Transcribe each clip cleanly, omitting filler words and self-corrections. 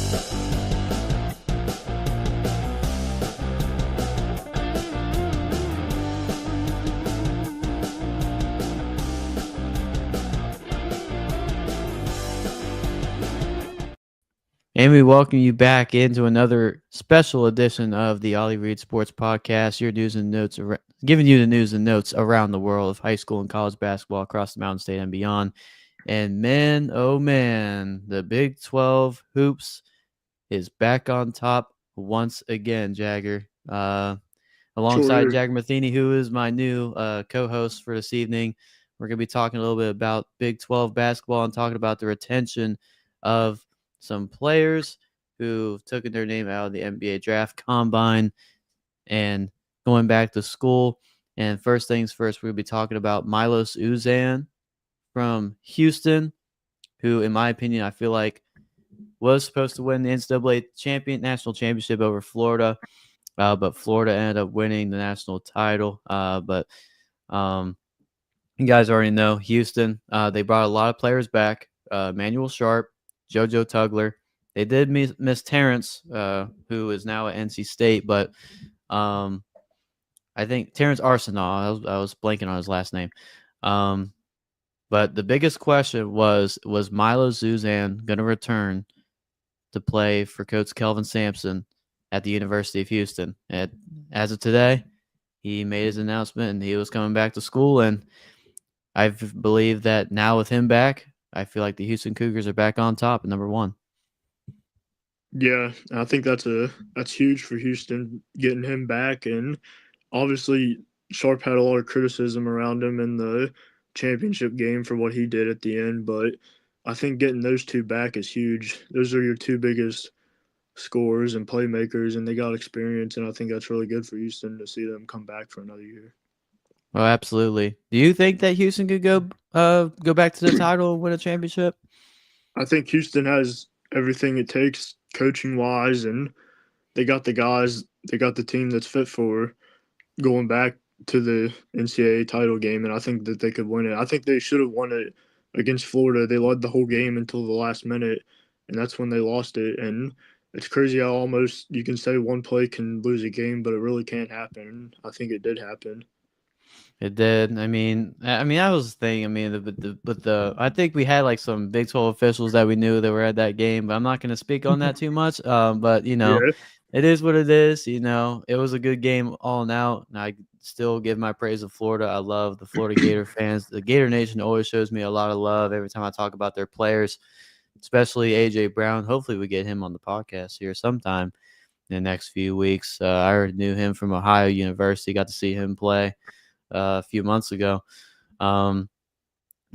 And we welcome you back into another special edition of the Ollie Reed Sports Podcast, your news and notes, giving you the news and notes around the world of high school and college basketball across the Mountain State and beyond. And man, oh man, the Big 12 hoops is back on top once again, Jagger. Alongside Sure. Jagger Matheny, who is my new co-host for this evening, we're going to be talking a little bit about Big 12 basketball and talking about the retention of some players who took their name out of the NBA draft combine and going back to school. And first things first, we'll be talking about Milos Uzan from Houston, who, in my opinion, I feel like was supposed to win the NCAA national championship over Florida, but Florida ended up winning the national title. But you guys already know Houston. They brought a lot of players back. Manuel Sharp, JoJo Tugler. They did miss Terrence, who is now at NC State, but I think Terrence Arsenal. I was blanking on his last name. But the biggest question was Milo Zuzan going to return to play for Coach Kelvin Sampson at the University of Houston? And as of today, he made his announcement and he was coming back to school. And I believe that now with him back, I feel like the Houston Cougars are back on top at number one. Yeah, I think that's huge for Houston getting him back, and obviously Sharp had a lot of criticism around him in the championship game for what he did at the end, but I think getting those two back is huge. Those are your two biggest scorers and playmakers, and they got experience, and I think that's really good for Houston to see them come back for another year. Oh, absolutely. Do you think that Houston could go back to the title and win a championship? I think Houston has everything it takes coaching wise, and they got the guys, they got the team that's fit for going back to the NCAA title game, and I think that they could win it. I think they should have won it against Florida. They led the whole game until the last minute, and that's when they lost it. And it's crazy how almost you can say one play can lose a game, but it really can't happen. I think it did happen. It did. I mean, that was the thing. I mean, I think we had like some Big 12 officials that we knew that were at that game, but I'm not going to speak on that too much. But Yeah, it is what it is. It was a good game all in out, and I still give my praise to Florida. I love the Florida Gator fans. The Gator Nation always shows me a lot of love every time I talk about their players, especially AJ Brown. Hopefully, we get him on the podcast here sometime in the next few weeks. I already knew him from Ohio University. Got to see him play a few months ago. But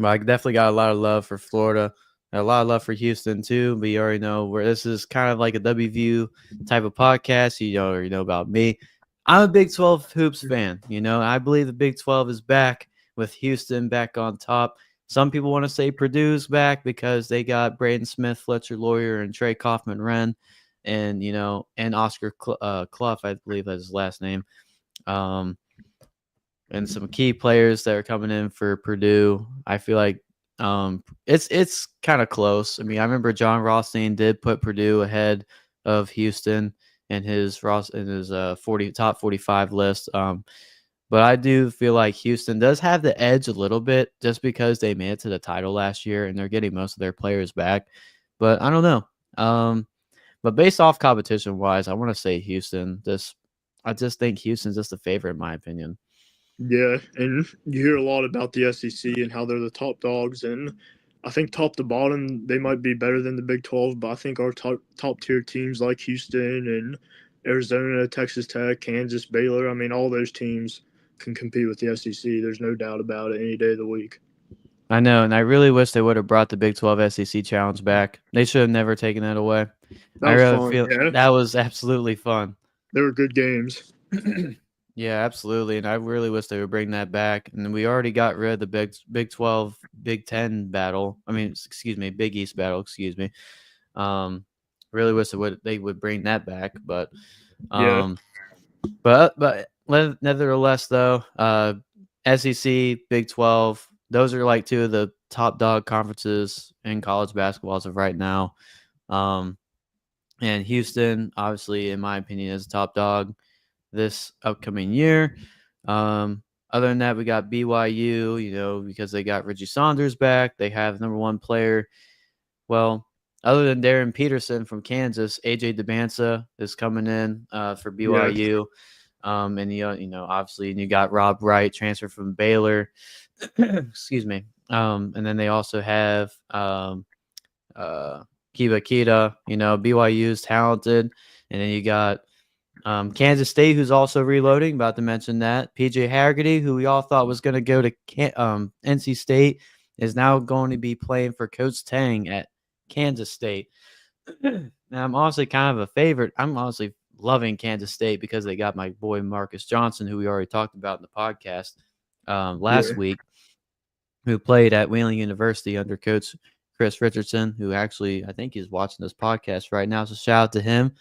I definitely got a lot of love for Florida, a lot of love for Houston too. But you already know where this is kind of like a WVU type of podcast. You already know about me. I'm a Big 12 hoops fan. I believe the Big 12 is back with Houston back on top. Some people want to say Purdue's back because they got Braden Smith, Fletcher Lawyer, and Trey Kaufman-Renn, and and Oscar Clough, I believe that's his last name. And some key players that are coming in for Purdue. I feel like it's kind of close. I mean, I remember John Rothstein did put Purdue ahead of Houston in his top 45 list. But I do feel like Houston does have the edge a little bit just because they made it to the title last year and they're getting most of their players back. But I don't know. But based off competition wise, I want to say Houston. I just think Houston's just the favorite in my opinion. yeah, and you hear a lot about the SEC and how they're the top dogs, and I think top to bottom they might be better than the Big 12, but I think our top tier teams like Houston and Arizona, Texas Tech, Kansas, Baylor, I mean all those teams can compete with the SEC. There's no doubt about it any day of the week. I know, and I really wish they would have brought the Big 12 SEC challenge back. They should have never taken that away. That I was really fun. feel Yeah, that was absolutely fun. they were good games. Yeah, absolutely, and I really wish they would bring that back. And we already got rid of the Big 12, Big 10 battle. I mean, excuse me, Big East battle. Excuse me. Really wish they would bring that back, but Yeah, nevertheless, though, SEC, Big 12, those are like two of the top dog conferences in college basketball as of right now. And Houston, obviously, in my opinion, is a top dog this upcoming year. Other than that, we got BYU, because they got Reggie Saunders back. They have number one player. Well, other than Darren Peterson from Kansas, AJ DeBansa is coming in for Yeah, BYU. And obviously, you got Rob Wright, transfer from Baylor. Excuse me. And then they also have Kiba Kita. BYU is talented. And then you got Kansas State, who's also reloading. About to mention that. PJ Haggerty, who we all thought was going to go to NC State, is now going to be playing for Coach Tang at Kansas State. Now, I'm honestly kind of a favorite. I'm honestly loving Kansas State because they got my boy Marcus Johnson, who we already talked about in the podcast last week, who played at Wheeling University under Coach Chris Richardson, who actually, I think he's watching this podcast right now. So shout out to him.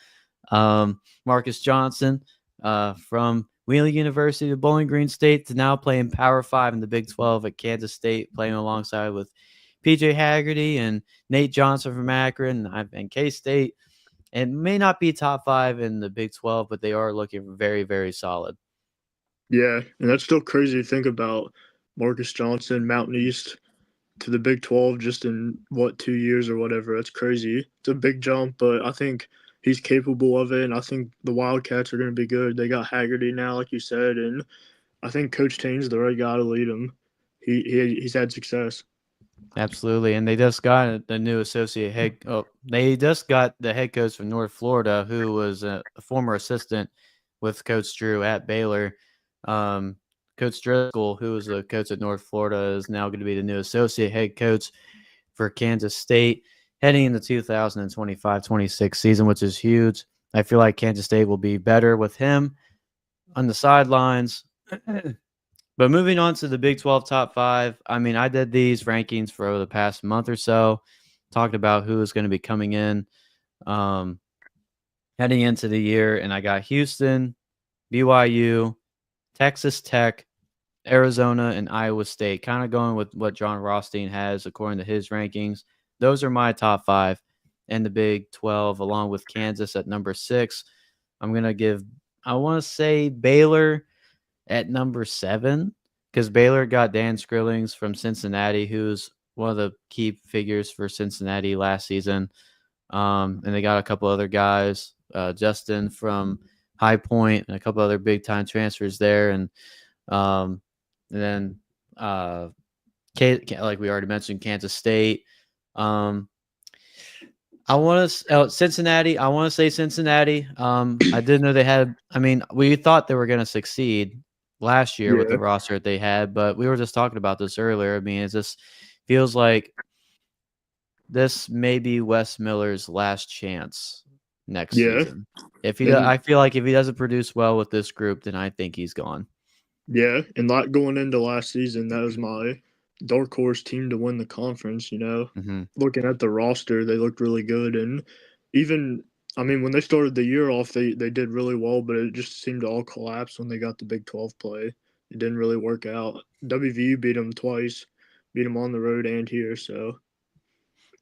Marcus Johnson from Wheeling University of Bowling Green State to now playing Power 5 in the Big 12 at Kansas State, playing alongside with PJ Haggerty and Nate Johnson from Akron and K-State. And may not be top 5 in the Big 12, but they are looking very, very solid. Yeah, and that's still crazy to think about. Marcus Johnson, Mountain East to the Big 12 just in, 2 years or whatever. That's crazy. It's a big jump, but I think he's capable of it, and I think the Wildcats are going to be good. They got Haggerty now, like you said, and I think Coach Tane's the right guy to lead them. He's had success. Absolutely, and they just got the new associate head. Oh, they just got the head coach from North Florida, who was a former assistant with Coach Drew at Baylor. Coach Driscoll, who was a coach at North Florida, is now going to be the new associate head coach for Kansas State heading into 2025-26 season, which is huge. I feel like Kansas State will be better with him on the sidelines. But moving on to the Big 12 top 5, I mean, I did these rankings for over the past month or so, talked about who is going to be coming in heading into the year, and I got Houston, BYU, Texas Tech, Arizona, and Iowa State, kind of going with what John Rothstein has according to his rankings. Those are my top 5 in the Big 12, along with Kansas at number 6. I'm going to give, I want to say Baylor at number 7, because Baylor got Dan Skrillings from Cincinnati, who's one of the key figures for Cincinnati last season. And they got a couple other guys, Justin from High Point, and a couple other big time transfers there. And then, like we already mentioned, Kansas State. I want to Cincinnati. I want to say Cincinnati. I didn't know they had. I mean, we thought they were going to succeed last year with the roster that they had, but we were just talking about this earlier. I mean, it just feels like this may be Wes Miller's last chance next season. If he, I feel like if he doesn't produce well with this group, then I think he's gone. Yeah, and like going into last season, that was my dark horse team to win the conference. Looking at the roster, they looked really good, and even when they started the year off, they did really well, but it just seemed to all collapse when they got the Big 12 play. It didn't really work out. WVU beat them twice, beat them on the road and here. So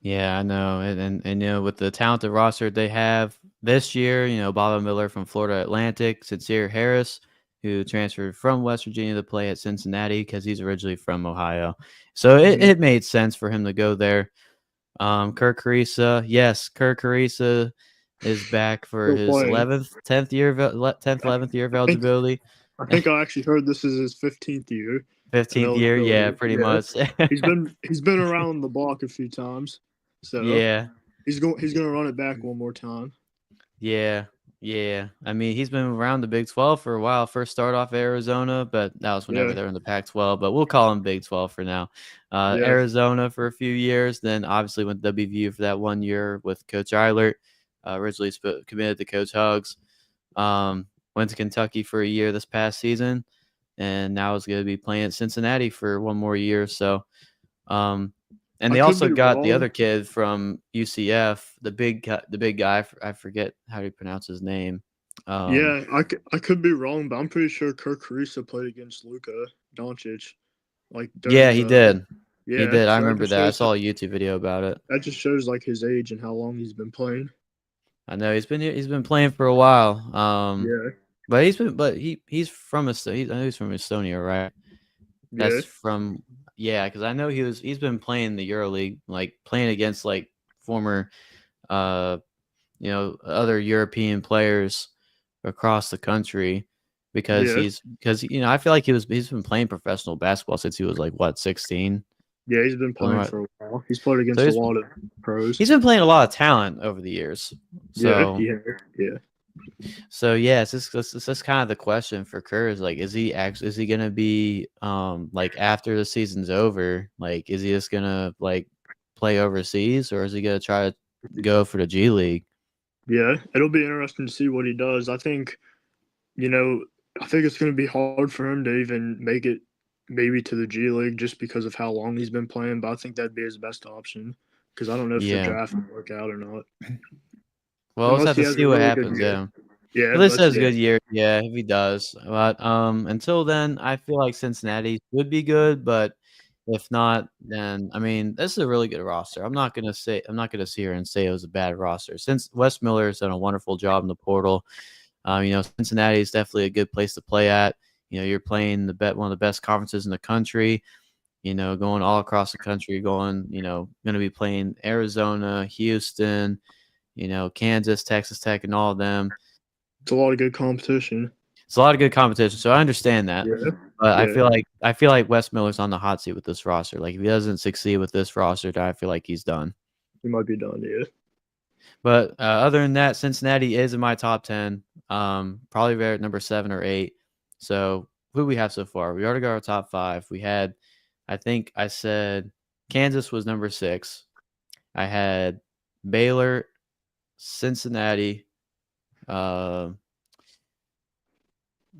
yeah, I know, and with the talented roster they have this year, Bob Miller from Florida Atlantic, Sincere Harris, who transferred from West Virginia to play at Cincinnati because he's originally from Ohio. So it made sense for him to go there. Kirk Carissa, yes, Kirk Carissa is back for his 11th year of eligibility. I think I actually heard this is his 15th year. 15th year, yeah, pretty much. He's been around the block a few times. So yeah, he's gonna run it back one more time. Yeah. I mean, he's been around the Big 12 for a while. First start off Arizona, but that was whenever they were in the Pac-12. But we'll call him Big 12 for now. Arizona for a few years, then obviously went to WVU for that 1 year with Coach Eilert. Originally committed to Coach Hugs. Went to Kentucky for a year this past season, and now is going to be playing at Cincinnati for one more year. So, and they also got the other kid from UCF, the big guy. I forget how to pronounce his name. I could be wrong, but I'm pretty sure Kirk Carissa played against Luka Doncic. He did. Yeah, he did. I remember that. I saw a YouTube video about it. That just shows his age and how long he's been playing. I know he's been playing for a while. Yeah, But he's from Estonia. I know he's from Estonia, right? yeah, That's from because I know he's been playing the EuroLeague, like playing against like former uh other European players across the country yeah, because I feel like he's been playing professional basketball since he was like what 16. yeah. He's been Something playing like- for a while. He's played So against a lot of pros. he's been playing a lot of talent over the years. Yeah, So yeah, yeah. yeah, it's just kind of the question for Kerr is like, is he gonna be like after the season's over, like is he just gonna like play overseas or is he gonna try to go for the G League? Yeah, it'll be interesting to see what he does. You know, I think it's going to be hard for him to even make it maybe to the G League just because of how long he's been playing. But I think that'd be his best option because I don't know if the Yeah. draft will work out or not. Well, we'll just Unless have he to has a see what really good happens. year. Yeah. Yeah, Well, this unless says yeah, good year. Yeah, if he does. But until then, I feel like Cincinnati would be good. But if not, then I mean, this is a really good roster. I'm not gonna sit here and say it was a bad roster. Since Wes Miller has done a wonderful job in the portal. Cincinnati is definitely a good place to play at. You're playing one of the best conferences in the country. Going all across the country, going to be playing Arizona, Houston, Kansas, Texas Tech, and all of them. it's a lot of good competition. It's a lot of good competition, so I understand that. Yeah, But yeah, I feel like Wes Miller's on the hot seat with this roster. Like if he doesn't succeed with this roster, then I feel like he's done. he might be done. Yeah, But other than that, Cincinnati is in my top 10. Probably there at number 7 or 8. So who we have so far? We already got our top 5. We had, I think I said Kansas was number 6. I had Baylor, Cincinnati.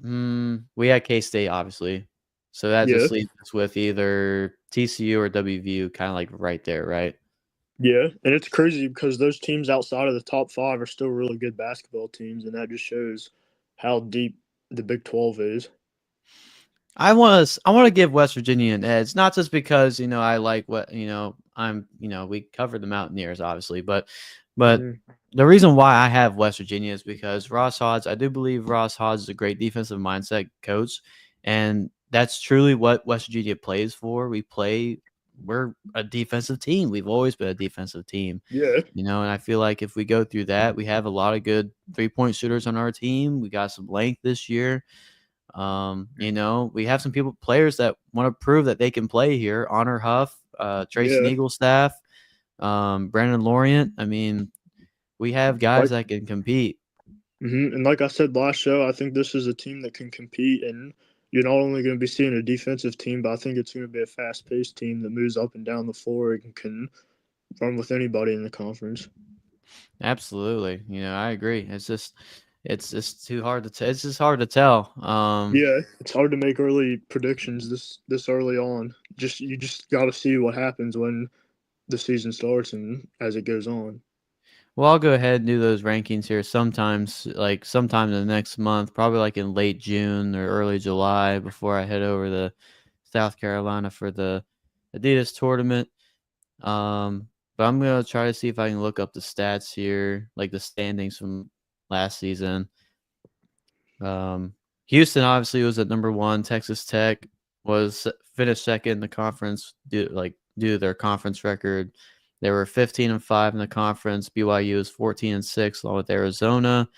We had K-State, obviously. So that yeah, just leaves us with either TCU or WVU, kind of like right there, right? yeah. And it's crazy because those teams outside of the top five are still really good basketball teams, and that just shows how deep the Big 12 is. I want to give West Virginia an edge, not just because I like what we covered the Mountaineers obviously, but Mhm. the reason why I have West Virginia is because Ross Hodge. I do believe Ross Hodge is a great defensive mindset coach, and that's truly what West Virginia plays for. We're a defensive team. We've always been a defensive team, Yeah, and I feel like if we go through that, we have a lot of good 3-point shooters on our team. We got some length this year. We have some players that want to prove that they can play here. Honor Huff, Tracy yeah. Eaglestaff, Brandon Lorient. I mean, we have guys Like, that can compete. and like I said last show, I think this is a team that can compete, and you're not only going to be seeing a defensive team, but I think it's going to be a fast-paced team that moves up and down the floor and can run with anybody in the conference. Absolutely. I agree. It's too hard to tell. It's just hard to tell. Yeah, it's hard to make early predictions this early on. You just got to see what happens when the season starts and as it goes on. Well, I'll go ahead and do those rankings here sometime in the next month, probably like in late June or early July before I head over to South Carolina for the Adidas tournament. But I'm gonna try to see if I can look up the stats here, like the standings from last season. Houston obviously was at number 1. Texas Tech was finished second in the conference due to their conference record. They were 15-5 in the conference. BYU was 14-6 along with Arizona.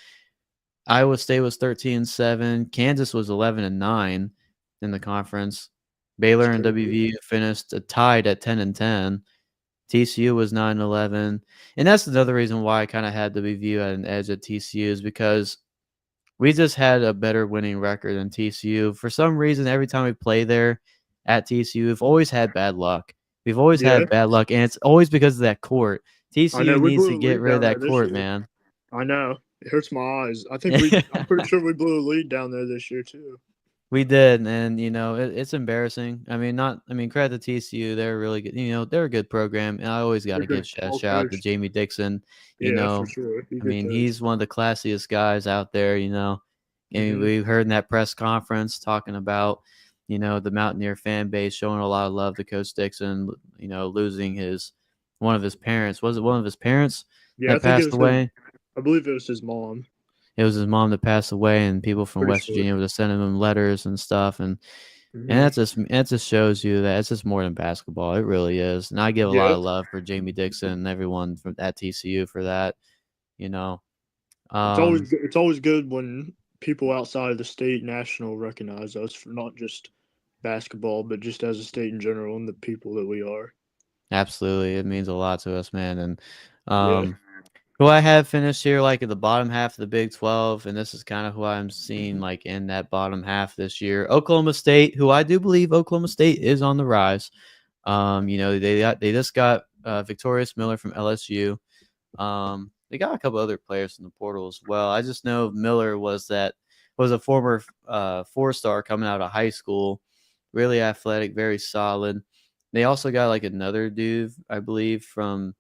Iowa State was 13-7. Kansas was 11-9 in the conference. Baylor and WVU finished tied at 10-10. TCU was 9-11. And that's another reason why I kind of had WVU at an edge at TCU is because we just had a better winning record than TCU. For some reason, every time we play there at TCU, we've always had bad luck. We've always Yeah, had bad luck, and it's always because of that court. I know TCU we needs blew to a get lead rid of down there that this court, year. man. I know it hurts my eyes. I'm pretty sure we blew a lead down there this year too. We did, and it's embarrassing. Credit to TCU; they're really good. They're a good program, and I always got They're to give good, a well shout out to coached. Jamie Dixon. Yeah, for sure. He's a good coach. He's one of the classiest guys out there. And Hmm. we heard in that press conference talking about the Mountaineer fan base showing a lot of love to Coach Dixon. Losing one of his parents. Was it one of his parents Yeah, I that think it passed was his. away? I believe it was his mom. It was his mom that passed away, and people from Pretty West sure. Virginia were just sending him letters and stuff, and Hmm. that just shows you that it's just more than basketball. It really is, and I give a lot Yeah, of love for Jamie Dixon and everyone from at TCU for that. You know, um, it's always good when people outside of the state national recognize us for not just basketball, but just as a state in general and the people that we are. absolutely, it means a lot to us, man. And Yeah. um, who I have finished here, like at the bottom half of the Big 12, and this is kind of who I'm seeing like in that bottom half this year. Oklahoma State, who I do believe Oklahoma State is on the rise. They just got Victorious Miller from LSU. They got a couple other players in the portal as well. I just know Miller was a former 4-star coming out of high school, really athletic, very solid. They also got like another dude, I believe, from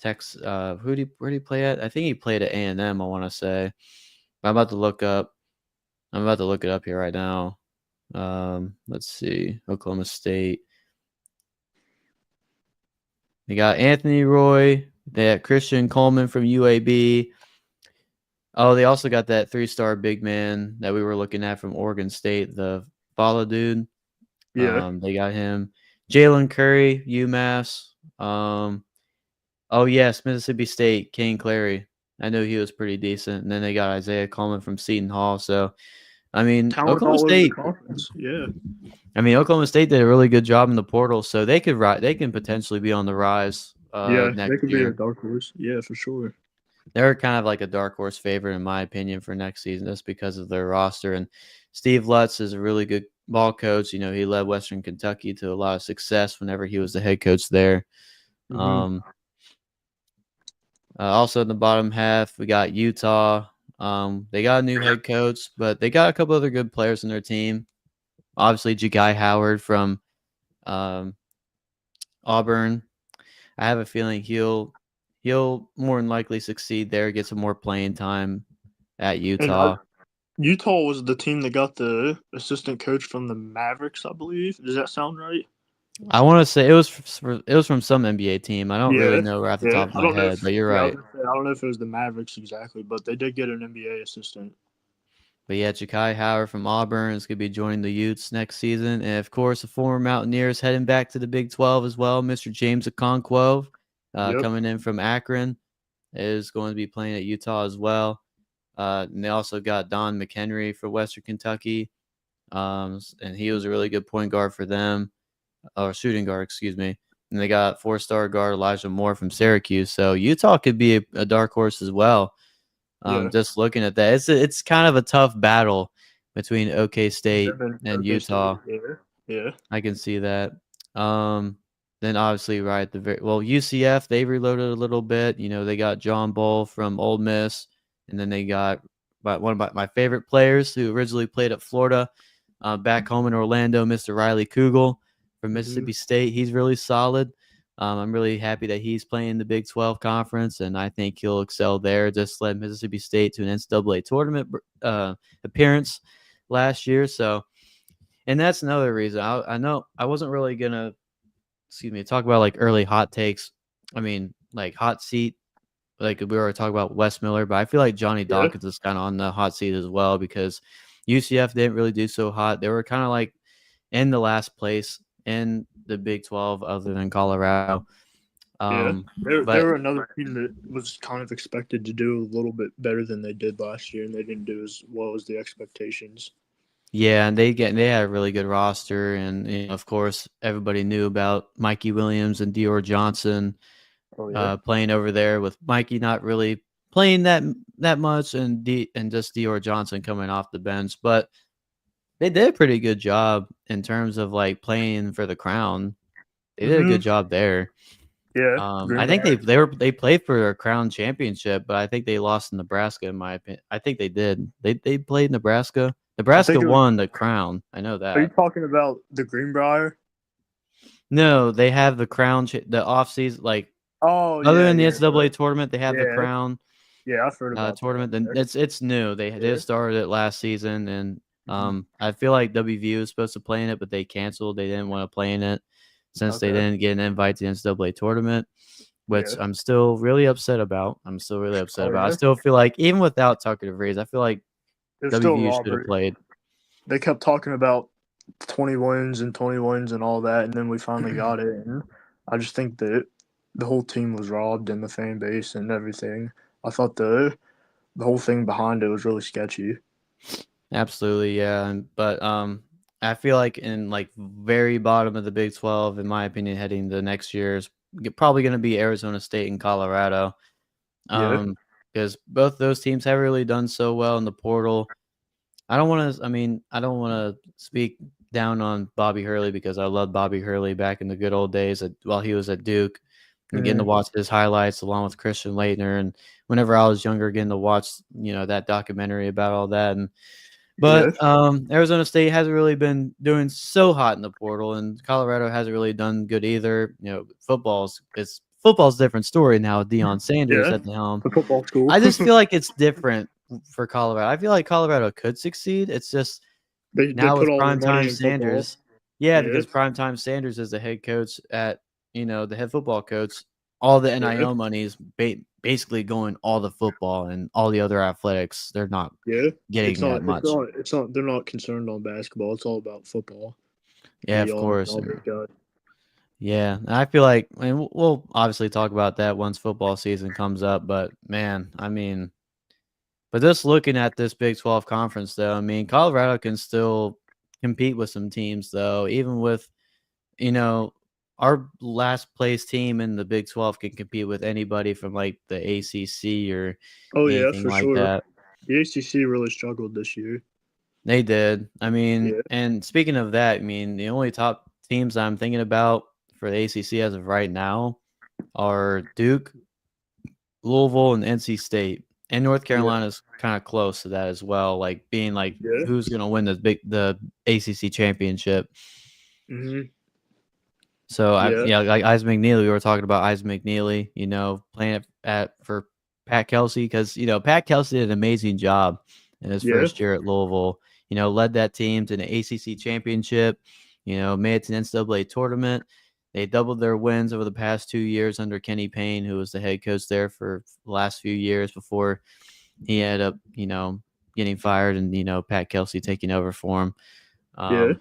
Texas. Where did he play at? I think he played at A&M. I want to say. I'm about to look up. I'm about to look it up here right now. Let's see, Oklahoma State. They got Anthony Roy. They had Christian Coleman from UAB. Oh, they also got that 3-star big man that we were looking at from Oregon State, the follow dude. Yeah. They got him. Jalen Curry, UMass. Oh yes, Mississippi State, Kane Clary. I know he was pretty decent. And then they got Isaiah Coleman from Seton Hall. So, I mean, Talent Oklahoma all over the State. conference. Yeah. Oklahoma State did a really good job in the portal, so they can potentially be on the rise Yeah. They next could be a year. dark horse. Yeah, for sure. They're kind of like a dark horse favorite in my opinion for next season, just because of their roster. And Steve Lutz is a really good ball coach. You know, he led Western Kentucky to a lot of success whenever he was the head coach there. Hmm. Also in the bottom half, we got Utah. They got a new head coach, but they got a couple other good players in their team. Obviously, Ja'Kai Howard from um, Auburn. I have a feeling he'll more than likely succeed there, get some more playing time at And Utah. Utah was the team that got the assistant coach from the Mavericks, I believe. Does that sound right? I want to say it was from some NBA team. I don't really Yeah. know right off the Yeah. top of I my don't know head, if but you're yeah, I was right. gonna say, I don't know if it was the Mavericks exactly, but they did get an NBA assistant. But yeah, Ja'Kai Howard from Auburn is going to be joining the Utes next season. And of course, the former Mountaineers heading back to the Big 12 as well. Mr. James Okonkwo, Yep. coming in from Akron, is going to be playing at Utah as well. And they also got Don McHenry for Western Kentucky. And he was a really good point guard for them, or shooting guard, excuse me. And they got 4-star guard Elijah Moore from Syracuse. So Utah could be a dark horse as well. Yeah. Just looking at that, it's kind of a tough battle between OK State Them and and OK State. Utah. Yeah. Yeah. I can see that. Um, then obviously, right at the UCF they reloaded a little bit. You know, they got John Bull from Ole Miss, and then they got one of my favorite players who originally played at Florida, back home in Orlando, Mr. Riley Kugel from Hmm. Mississippi State. He's really solid. I'm really happy that he's playing the Big 12 conference, and I think he'll excel there. Just led Mississippi State to an NCAA tournament appearance last year. So, and that's another reason. I know I wasn't really gonna, talk about like early hot takes. I mean, like hot seat. Like we were talking about Wes Miller, but I feel like Johnny Yeah. Dawkins is kind of on the hot seat as well because UCF didn't really do so hot. They were kind of like in the last place in the Big 12, other than Colorado. Yeah. Um, They but were another team that was kind of expected to do a little bit better than they did last year, and they didn't do as well as the expectations. yeah, and they had a really good roster, and of course everybody knew about Mikey Williams and Dior Johnson Oh yeah. playing over there, with Mikey not really playing that much, and just Dior Johnson coming off the bench, but they did a pretty good job in terms of like playing for the crown. They did a Hmm. good job there. Yeah. I think Greenbrier. they played for a crown championship, but I think they lost in Nebraska. In my opinion, I think they did. They played Nebraska. I Nebraska think it was. won the crown. I know Are you that. talking about the Greenbrier? No, they have the crown. The off season, like Oh other yeah, than the yeah, NCAA tournament, they have the yeah, crown yeah. I've heard about tournament. Then that. it's new. They Yeah. just started it last season, and Mhm. I feel like WVU was supposed to play in it, but they canceled. They didn't want to play in it since they Okay. didn't get an invite to the NCAA tournament. which Yeah. I'm still really upset about. Oh I yeah. still feel like even without Tucker DeVries, I feel like It was still WVU should have robbery. played. They kept talking about 20 wins and 20 wins and all that, and then we finally got it. And I just think that the whole team was robbed and the fan base and everything. I thought the whole thing behind it was really sketchy. Absolutely, yeah. But I feel like in like very bottom of the Big 12, in my opinion, heading the next year is probably going to be Arizona State and Colorado. Yeah. Because both those teams have really done so well in the portal. I don't want to. I mean, I don't want to speak down on Bobby Hurley because I loved Bobby Hurley back in the good old days while he was at Duke, and getting to Mm-hmm. watch his highlights along with Christian Leitner. And whenever I was younger, getting to watch that documentary about all that. And Yeah. but Arizona State hasn't really been doing so hot in the portal, and Colorado hasn't really done good either. Football's a different story now with Deion Sanders Yeah. at the helm. The football school. I just feel like it's different for Colorado. I feel like Colorado could succeed. It's just they now put with all their money Primetime in football. Sanders. Yeah, Yeah. because Primetime Sanders is the head coach at, the head football coach. All the Yeah. NIL money is basically going all the football and all the other athletics. They're not Yeah. It's getting not. that It's much. not. It's not. They're not concerned on basketball. It's all about football. Yeah, of course. All they got. Yeah, and I feel like, and we'll obviously talk about that once football season comes up. But man, I mean, but just looking at this Big 12 conference, though, I mean, Colorado can still compete with some teams, though. Even with, you know, our last place team in the Big 12 can compete with anybody from like the ACC or Oh yeah, anything for like sure. that. The ACC really struggled this year. They did. I mean, Yeah. and speaking of that, I mean, the only top teams I'm thinking about for the ACC as of right now are Duke, Louisville, and NC State. And North Yeah. Carolina is kind of close to that as well, like being like Yeah. who's going to win the ACC championship. Mhm. So Yeah. like Isaac McNeely, we were talking about Isaac McNeely, playing for Pat Kelsey because Pat Kelsey did an amazing job in his Yeah. first year at Louisville. Led that team to an ACC championship. Made it to an NCAA tournament. They doubled their wins over the past 2 years under Kenny Payne, who was the head coach there for the last few years before he ended up, getting fired and Pat Kelsey taking over for him. Yeah.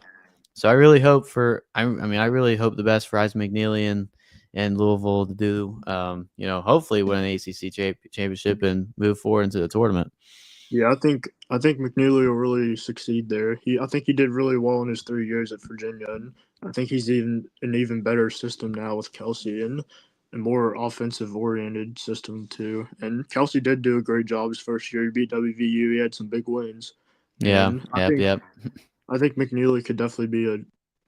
So I really hope I really hope the best for Isaac McNeely and Louisville to do, hopefully win an ACC championship and move forward into the tournament. Yeah. I think McNeely will really succeed there. I think he did really well in his 3 years at Virginia, and I think he's an even better system now with Kelsey and a more offensive oriented system too. And Kelsey did do a great job his first year. He beat WVU. He had some big wins, Yeah, and yep. I think McNeely could definitely be a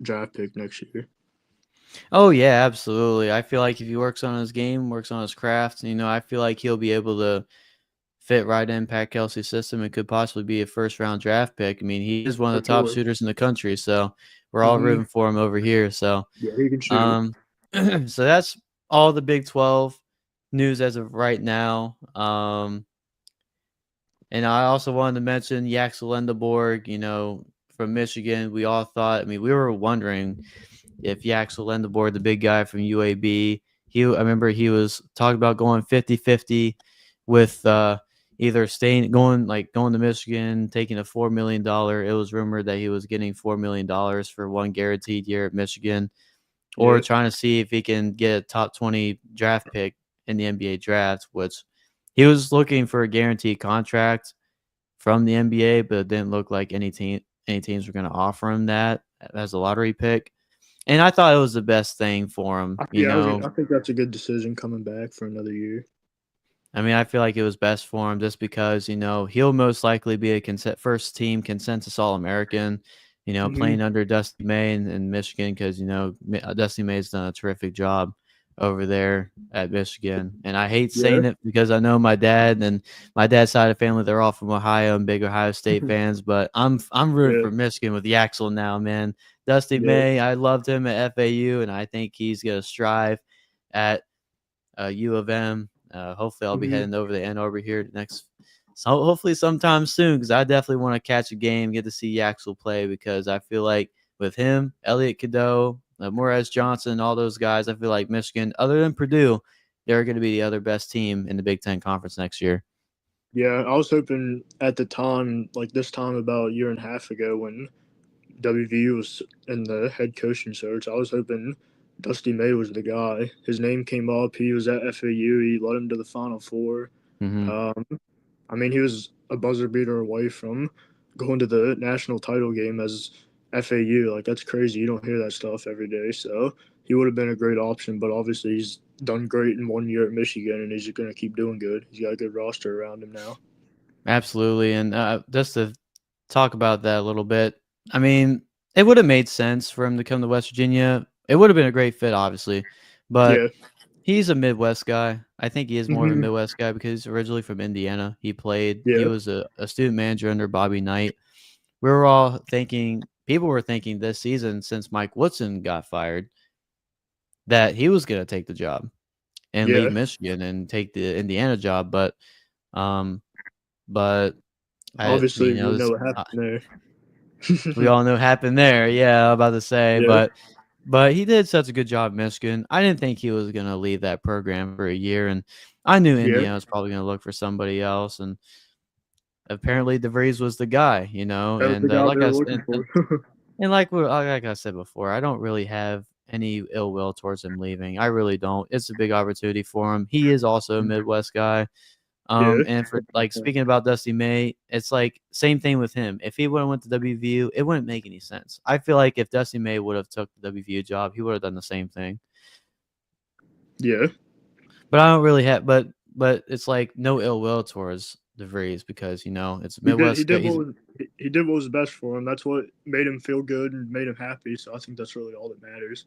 draft pick next year. Oh yeah, absolutely. I feel like if he works on his game, works on his craft, I feel like he'll be able to fit right in Pat Kelsey's system and could possibly be a first round draft pick. I mean, he is one of For the top sure. shooters in the country, so we're all Hmm. rooting for him over here. So Yeah, he can shoot. Um, so that's all the Big 12 news as of right now. And I also wanted to mention Yaxel Lendeborg, from Michigan. We all thought, I mean, we were wondering if Yaxel Lendeborg, the big guy from UAB, I remember he was talking about going 50-50 with either going to Michigan, taking a $4 million. It was rumored that he was getting $4 million for one guaranteed year at Michigan, or Yeah. trying to see if he can get a top 20 draft pick in the NBA draft, which he was looking for a guaranteed contract from the NBA, but it didn't look like any teams were going to offer him that as a lottery pick. And I thought it was the best thing for him, I think that's a good decision coming back for another year. I mean, I feel like it was best for him just because, he'll most likely be a first team consensus All-American, Hmm. playing under Dusty May in Michigan because, Dusty May's done a terrific job over there at Michigan. And I hate Yeah. saying it because I know my dad and my dad's side of the family, they're all from Ohio and big Ohio State fans, but I'm rooting Yeah. for Michigan with Yaxel now, man. Dusty Yeah. May, I loved him at FAU, and I think he's going to strive at U of M. Hopefully, I'll be Hmm. heading over to Ann Arbor here so hopefully sometime soon, because I definitely want to catch a game, get to see Yaxel play, because I feel like with him, Elliot Cadeau, Morez Johnson, all those guys, I feel like Michigan, other than Purdue, they're going to be the other best team in the Big Ten Conference next year. Yeah, I was hoping at the time, like this time about a year and a half ago when WVU was in the head coaching search, I was hoping Dusty May was the guy. His name came up. He was at FAU. He led him to the Final Four. Mm-hmm. Um, I mean, he was a buzzer beater away from going to the national title game as FAU. Like, that's crazy. You don't hear that stuff every day. So he would have been a great option, but obviously he's done great in 1 year at Michigan, and he's going to keep doing good. He's got a good roster around him now. Absolutely. And just to talk about that a little bit, I mean, it would have made sense for him to come to West Virginia. It would have been a great fit, obviously, but Yeah. he's a Midwest guy. I think he is more of a Mm-hmm. Midwest guy because he's originally from Indiana. He Yeah. was a student manager under Bobby Knight. We were all thinking, people were thinking this season, since Mike Woodson got fired, that he was going to take the job and leave Yeah. Michigan and take the Indiana job. Um, but Obviously, we this, know what happened there. we all know what happened there. Yeah, I'm about to say, Yeah. but he did such a good job at Michigan. I didn't think he was going to leave that program for a year, and I knew Yeah. Indiana was probably going to look for somebody else, and apparently DeVries was the guy, That was the and guy they like were looking for. like I said before, I don't really have any ill will towards him leaving. I really don't. It's a big opportunity for him. He is also a Midwest guy. Yeah. And for like speaking about Dusty May, it's like same thing with him. If he would have went to WVU, it wouldn't make any sense. I feel like if Dusty May would have took the WVU job, he would have done the same thing. Yeah. But I don't really have, but it's like no ill will towards DeVries because it's He did. He Midwest. did what was, he did what was best for him. That's what made him feel good and made him happy. So I think that's really all that matters.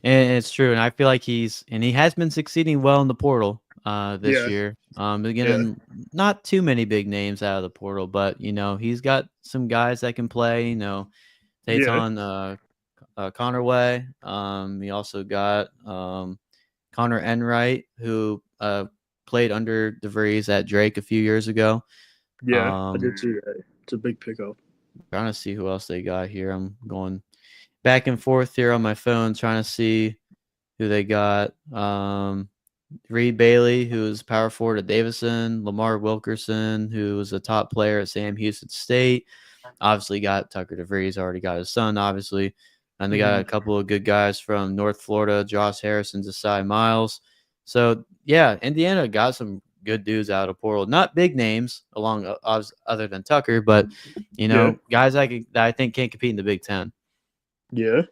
And it's true, and I feel like he has been succeeding well in the portal this Yeah. year. Yeah. Again, not too many big names out of the portal, but he's got some guys that can play. Yeah. Tayton Connerway. He also got Connor Enright, who played under DeVries at Drake a few years ago. Yeah. I did see that. It's a big pickup. Trying to see who else they got here. I'm going back and forth here on my phone trying to see who they got. Reed Bailey, who is power forward at Davidson. Lamar Wilkerson, who was a top player at Sam Houston State. Obviously got Tucker DeVries, already got his son, obviously. And they got a couple of good guys from North Florida, Josh Harrison, Desai Miles. So, yeah, Indiana got some good dudes out of portal. Not big names other than Tucker, but, guys that I think can't compete in the Big Ten. Yeah.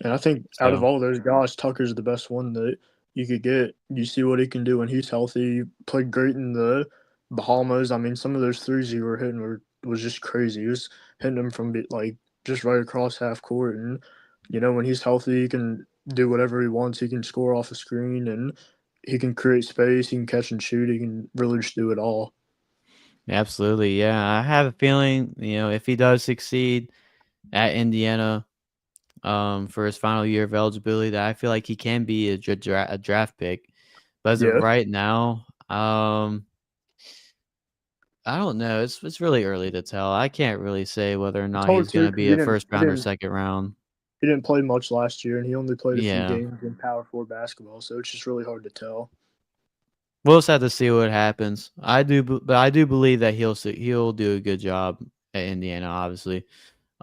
And I think out of So, all those guys, Tucker's the best one that you could get. You see what he can do when he's healthy. He played great in the Bahamas. I mean, some of those threes he were hitting was just crazy. He was hitting them from like just right across half court. And, when he's healthy, he can do whatever he wants. He can score off a screen and he can create space. He can catch and shoot. He can really just do it all. absolutely, yeah. I have a feeling, if he does succeed at Indiana, for his final year of eligibility, that I feel like he can be a draft pick. But as of Yeah. right now, I don't know. It's really early to tell. I can't really say whether or It's not hard he's too going to because be a first round or second round. he didn't play much last year, and he only played a few Yeah. games in Power 4 basketball, so it's just really hard to tell. We'll just have to see what happens. But I do believe that he'll do a good job at Indiana, obviously.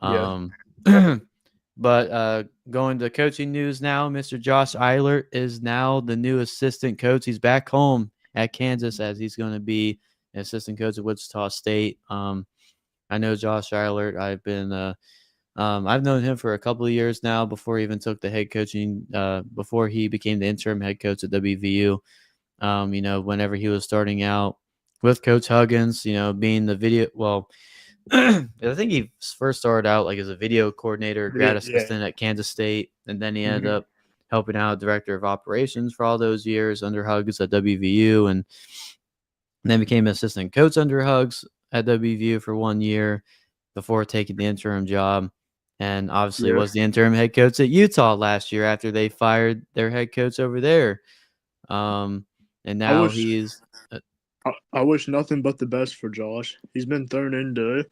Yeah. But going to coaching news now, Mr. Josh Eilert is now the new assistant coach. He's back home at Kansas as he's going to be an assistant coach at Wichita State. I know Josh Eilert. I've known him for a couple of years now before he even took the head coaching, before he became the interim head coach at WVU. Whenever he was starting out with Coach Huggins, being the I think he first started out like as a video coordinator, grad assistant at Kansas State, and then he ended up helping out director of operations for all those years under Huggins at WVU, and then became assistant coach under Hugs at WVU for 1 year before taking the interim job, and obviously was the interim head coach at Utah last year after they fired their head coach over there. And now I wish nothing but the best for Josh. He's been thrown into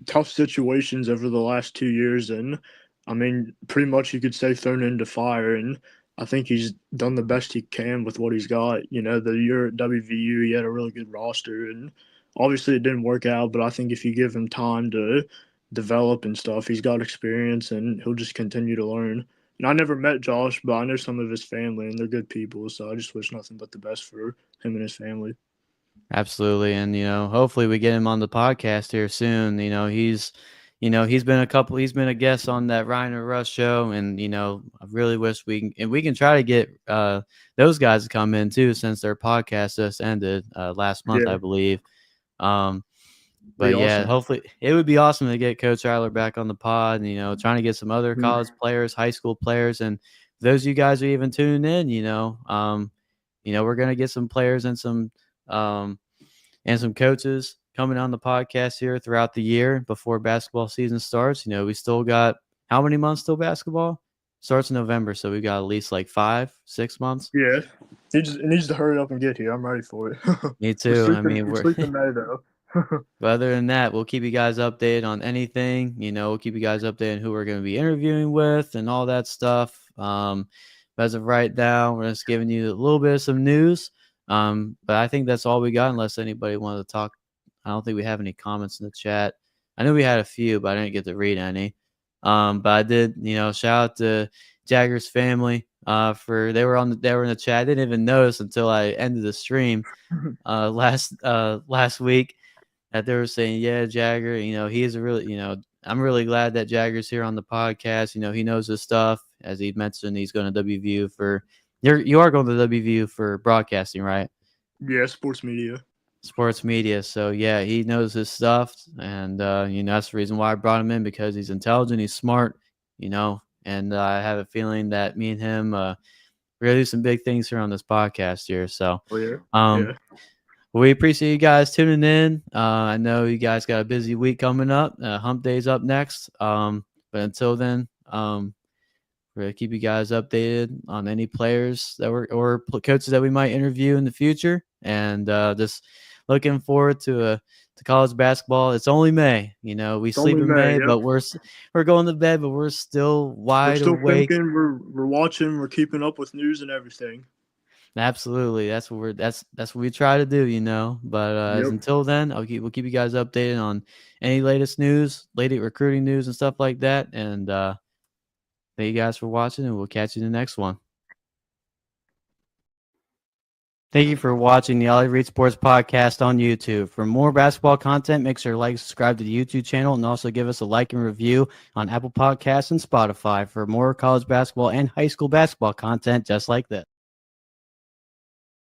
tough situations over the last 2 years, and I mean, pretty much you could say thrown into fire. And I think he's done the best he can with what he's got. The year at WVU, he had a really good roster, and obviously it didn't work out. But I think if you give him time to develop and stuff, he's got experience, and he'll just continue to learn. And I never met Josh, but I know some of his family, and they're good people. So I just wish nothing but the best for him and his family. Absolutely. And, hopefully we get him on the podcast here soon. He's been a guest on that Ryan and Russ show. And, I really wish we can try to get those guys to come in too, since their podcast just ended last month, Yeah. I believe. Be But yeah, awesome. hopefully it would be awesome to get Coach Eiler back on the pod and, trying to get some other college players, high school players. And those of you guys who even tuning in, we're going to get some players and some coaches coming on the podcast here throughout the year before basketball season starts. We still got how many months till basketball starts in November? So we got at least like 5-6 months. Yeah. It needs to hurry up and get here. I'm ready for it. Me too. We're sleeping May, though. But other than that, we'll keep you guys updated on anything. We'll keep you guys updated on who we're going to be interviewing with and all that stuff. But as of right now, we're just giving you a little bit of some news. But I think that's all we got, unless anybody wanted to talk. I don't think we have any comments in the chat. I knew we had a few, but I didn't get to read any. But I did, shout out to Jagger's family for they were in the chat. I didn't even notice until I ended the stream last week that they were saying, yeah, Jagger, he is a really, I'm really glad that Jagger's here on the podcast. He knows his stuff. As he mentioned, he's going to WVU for you are going to WVU for broadcasting, right? Yeah, sports media. So yeah, he knows his stuff, and that's the reason why I brought him in, because he's intelligent, he's smart, and I have a feeling that me and him we're gonna do some big things here on this podcast here. So yeah. We appreciate you guys tuning in. I know you guys got a busy week coming up. Hump Day's up next. But until then, we're gonna keep you guys updated on any players or coaches that we might interview in the future, and just looking forward to college basketball. It's only May, we sleep in May, yep. But we're going to bed, but we're still wide awake. Thinking, we're watching, we're keeping up with news and everything. Absolutely, that's what we try to do, But until then, we'll keep you guys updated on any latest news, recruiting news, and stuff like that. And thank you guys for watching, and we'll catch you in the next one. Thank you for watching the Ollie Reed Sports Podcast on YouTube. For more basketball content, make sure to like, subscribe to the YouTube channel, and also give us a like and review on Apple Podcasts and Spotify for more college basketball and high school basketball content just like this.